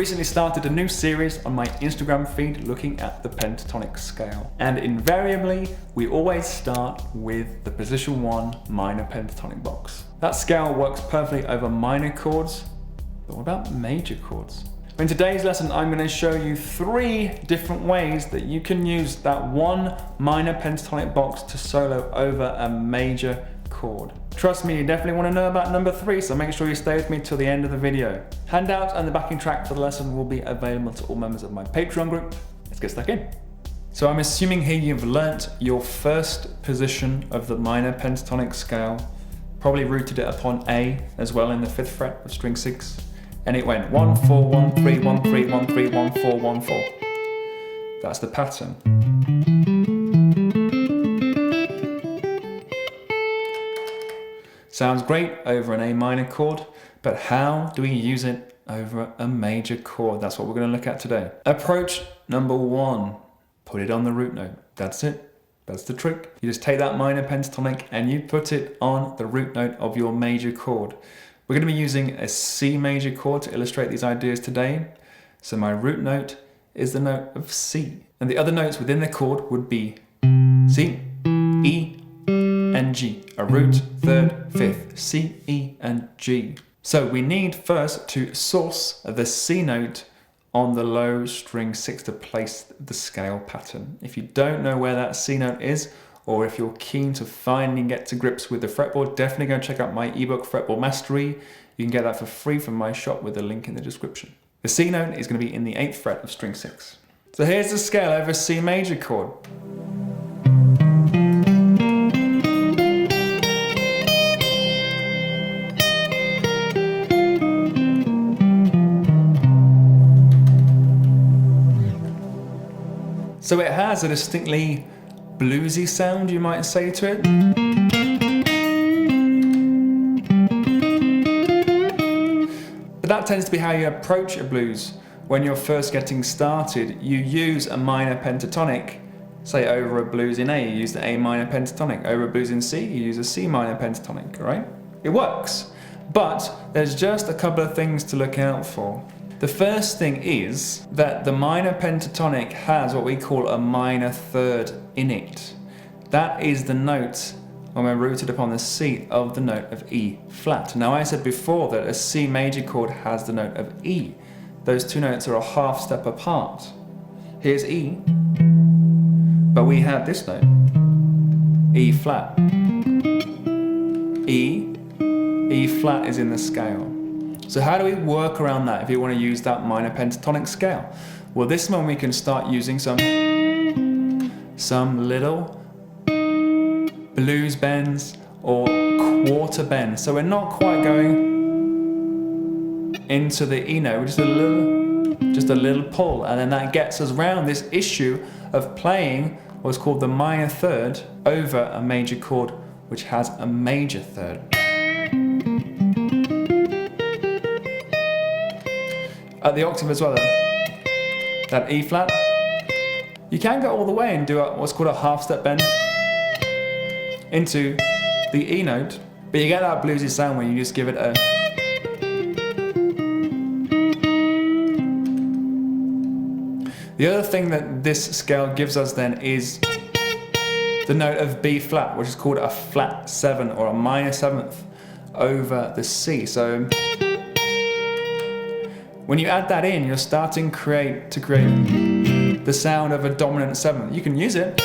recently started a new series on my Instagram feed looking at the pentatonic scale. And invariably, we always start with the position 1 minor pentatonic box. That scale works perfectly over minor chords, but what about major chords? In today's lesson, I'm going to show you 3 different ways that you can use that 1 minor pentatonic box to solo over a major chord. Trust me, you definitely want to know about number 3, so make sure you stay with me till the end of the video. Handouts and the backing track for the lesson will be available to all members of my Patreon group. Let's get stuck in. So I'm assuming here you've learnt your first position of the minor pentatonic scale, probably rooted it upon A as well in the 5th fret of string 6. And it went 1, 4, 1, 3, 1, 3, 1, 3, 1, 4, 1, 4. That's the pattern. Sounds great over an A minor chord, but how do we use it over a major chord? That's what we're going to look at today. Approach number 1, put it on the root note. That's it. That's the trick. You just take that minor pentatonic and you put it on the root note of your major chord. We're going to be using a C major chord to illustrate these ideas today. So my root note is the note of C. And the other notes within the chord would be C, E, and G. A root, 3rd, 5th, C, E, and G. So we need first to source the C note on the low string 6 to place the scale pattern. If you don't know where that C note is, or if you're keen to find and get to grips with the fretboard, definitely go check out my ebook Fretboard Mastery. You can get that for free from my shop with a link in the description. The C note is going to be in the 8th fret of string 6. So here's the scale over a C major chord. So it has a distinctly bluesy sound, you might say, to it. But that tends to be how you approach a blues. When you're first getting started, you use a minor pentatonic, say over a blues in A, you use the A minor pentatonic. Over a blues in C, you use a C minor pentatonic, right? It works. But there's just a couple of things to look out for. The first thing is that the minor pentatonic has what we call a minor 3rd in it. That is the note, when we're rooted upon the C, of the note of E flat. Now I said before that a C major chord has the note of E. Those 2 notes are a half step apart. Here's E, but we have this note, E flat. E flat is in the scale. So how do we work around that if you want to use that minor pentatonic scale? Well, this one we can start using some little blues bends or quarter bends. So we're not quite going into the E note, just a little pull, and then that gets us around this issue of playing what's called the minor 3rd over a major chord which has a major 3rd. At the octave as well, that E flat, you can go all the way and do what's called a half step bend into the E note, but you get that bluesy sound when you just give it a. The other thing that this scale gives us then is the note of B flat, which is called a flat 7 or a minor 7th over the C. So when you add that in, you're starting to create the sound of a dominant 7th. You can use it,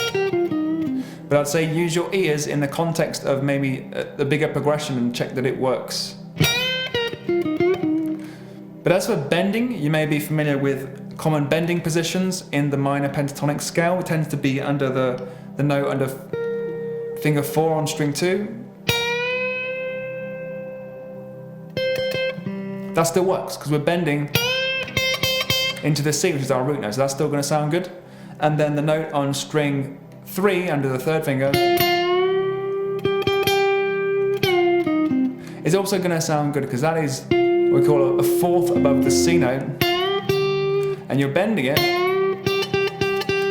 but I'd say use your ears in the context of maybe a bigger progression and check that it works. But as for bending, you may be familiar with common bending positions in the minor pentatonic scale. It tends to be under the note under finger 4 on string 2. That still works because we're bending into the C, which is our root note, so that's still going to sound good. And then the note on string 3 under the 3rd finger is also going to sound good because that is what we call a 4th above the C note, and you're bending it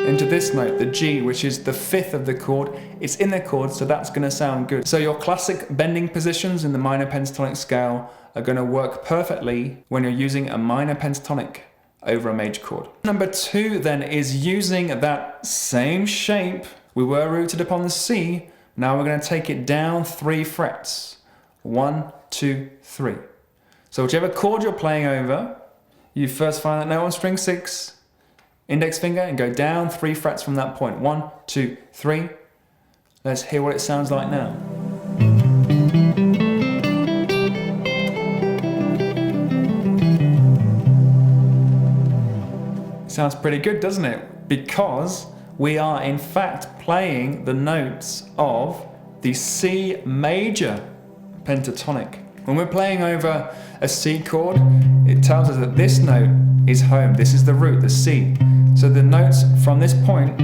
into this note, the G, which is the 5th of the chord. It's in the chord, so that's going to sound good. So your classic bending positions in the minor pentatonic scale are going to work perfectly when you're using a minor pentatonic over a major chord. Number 2 then is using that same shape. We were rooted upon the C. Now we're going to take it down 3 frets. 1, 2, 3. So whichever chord you're playing over, you first find that note on string 6, index finger, and go down 3 frets from that point. 1, 2, 3. Let's hear what it sounds like now. Sounds pretty good, doesn't it? Because we are in fact playing the notes of the C major pentatonic. When we're playing over a C chord, it tells us that this note is home. This is the root, the C. So the notes from this point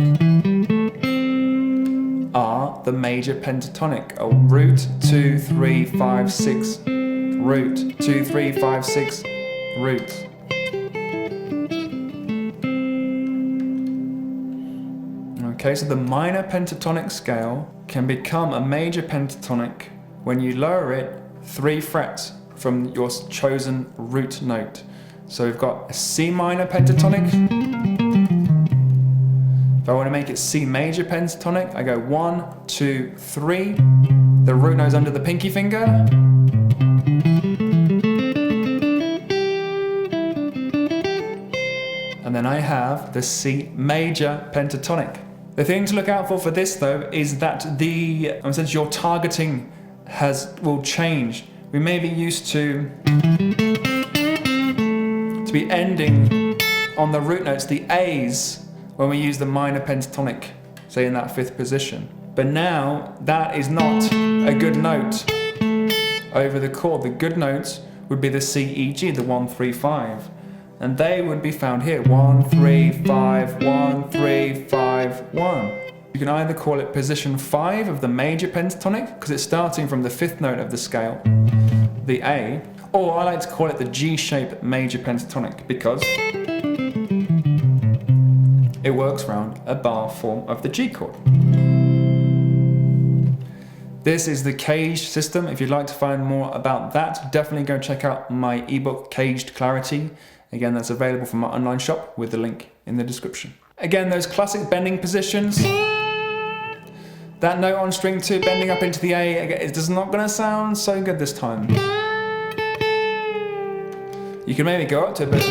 are the major pentatonic. A root, 2, 3, 5, 6, root, 2, 3, 5, 6, root. Okay, so the minor pentatonic scale can become a major pentatonic when you lower it 3 frets from your chosen root note. So we've got a C minor pentatonic. If I want to make it C major pentatonic, I go 1, 2, 3. The root note's under the pinky finger. And then I have the C major pentatonic. The thing to look out for this though is that since your targeting will change. We may be used to be ending on the root notes, the A's, when we use the minor pentatonic, say in that 5th position. But now that is not a good note over the chord. The good notes would be the C, E, G, the 1, 3, 5. And they would be found here, 1, 3, 5, 1, 3, 5, 1. You can either call it position 5 of the major pentatonic, because it's starting from the 5th note of the scale, the A, or I like to call it the G-shaped major pentatonic, because it works around a bar form of the G chord. This is the caged system. If you'd like to find more about that, definitely go check out my ebook, Caged Clarity. Again, that's available from my online shop with the link in the description. Again, those classic bending positions. That note on string 2 bending up into the A, it's not going to sound so good this time. You can maybe go up to it, but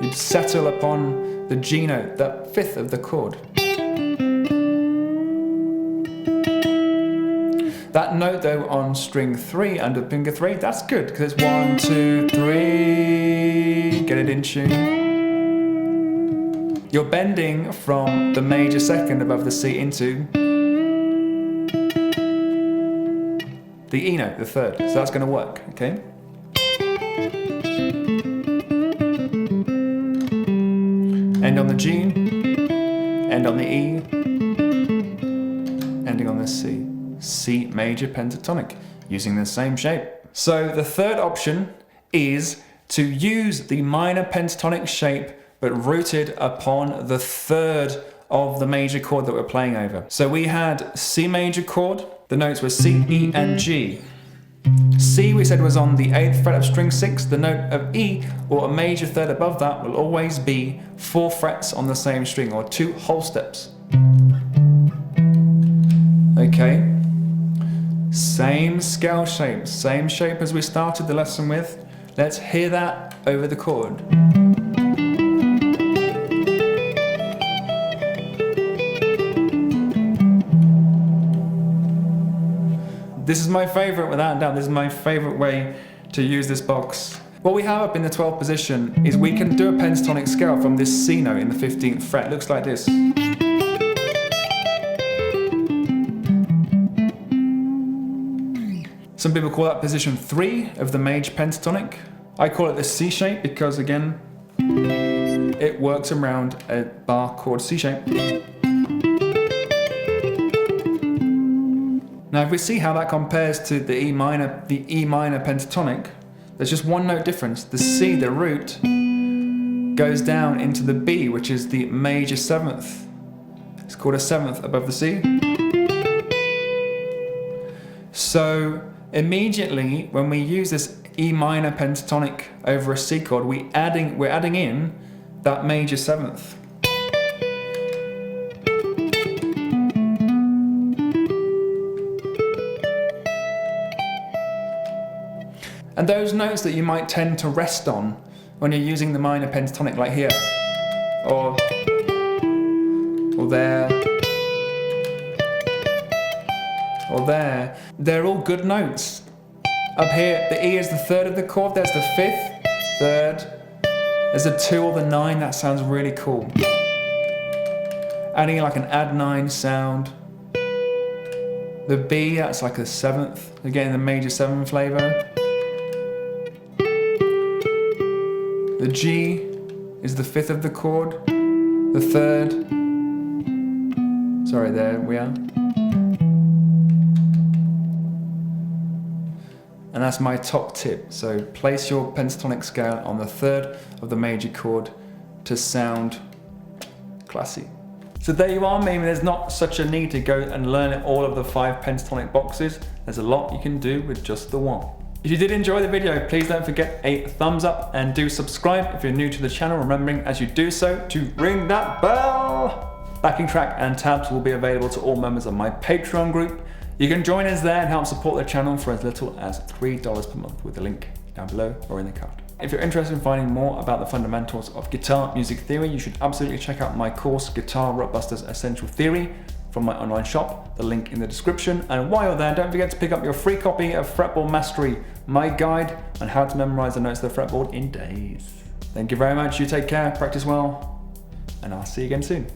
you'd settle upon the G note, that 5th of the chord. That note though on string 3 under finger 3, that's good because it's 1, 2, 3. Get it in tune. You're bending from the major 2nd above the C into the E note, the 3rd. So that's going to work, okay? End on the G, end on the E, ending on the C. C major pentatonic, using the same shape. So the 3rd option is to use the minor pentatonic shape but rooted upon the 3rd of the major chord that we're playing over. So we had C major chord, the notes were C, E and G. C we said was on the 8th fret of string 6, the note of E or a major 3rd above that will always be 4 frets on the same string or 2 whole steps. Okay. Same scale shape, same shape as we started the lesson with. Let's hear that over the chord. This is my favourite, without a doubt. This is my favourite way to use this box. What we have up in the 12th position is we can do a pentatonic scale from this C note in the 15th fret. It looks like this. Some people call that position 3 of the major pentatonic. I call it the C shape because, again, it works around a bar chord C shape. Now, if we see how that compares to the E minor pentatonic, there's just one note difference. The C, the root, goes down into the B, which is the major 7th. It's called a 7th above the C. So immediately when we use this E minor pentatonic over a C chord, we're adding in that major seventh. And those notes that you might tend to rest on when you're using the minor pentatonic, like here, or there, or there, they're all good notes. Up here, the E is the third of the chord, there's the fifth, third, there's a 2 or the 9, that sounds really cool. Adding like an add 9 sound. The B, that's like the 7th, you're getting the major 7 flavor. The G is the 5th of the chord, the 3rd, sorry, there we are. And that's my top tip. So place your pentatonic scale on the 3rd of the major chord to sound classy. So there you are, maybe there's not such a need to go and learn all of the 5 pentatonic boxes. There's a lot you can do with just the one. If you did enjoy the video, please don't forget a thumbs up and do subscribe if you're new to the channel, remembering as you do so to ring that bell. Backing track and tabs will be available to all members of my Patreon group. You can join us there and help support the channel for as little as $3 per month with the link down below or in the card. If you're interested in finding more about the fundamentals of guitar music theory, you should absolutely check out my course, Guitar Rockbusters Essential Theory, from my online shop, the link in the description. And while you're there, don't forget to pick up your free copy of Fretboard Mastery, my guide on how to memorize the notes of the fretboard in days. Thank you very much, you take care, practice well, and I'll see you again soon.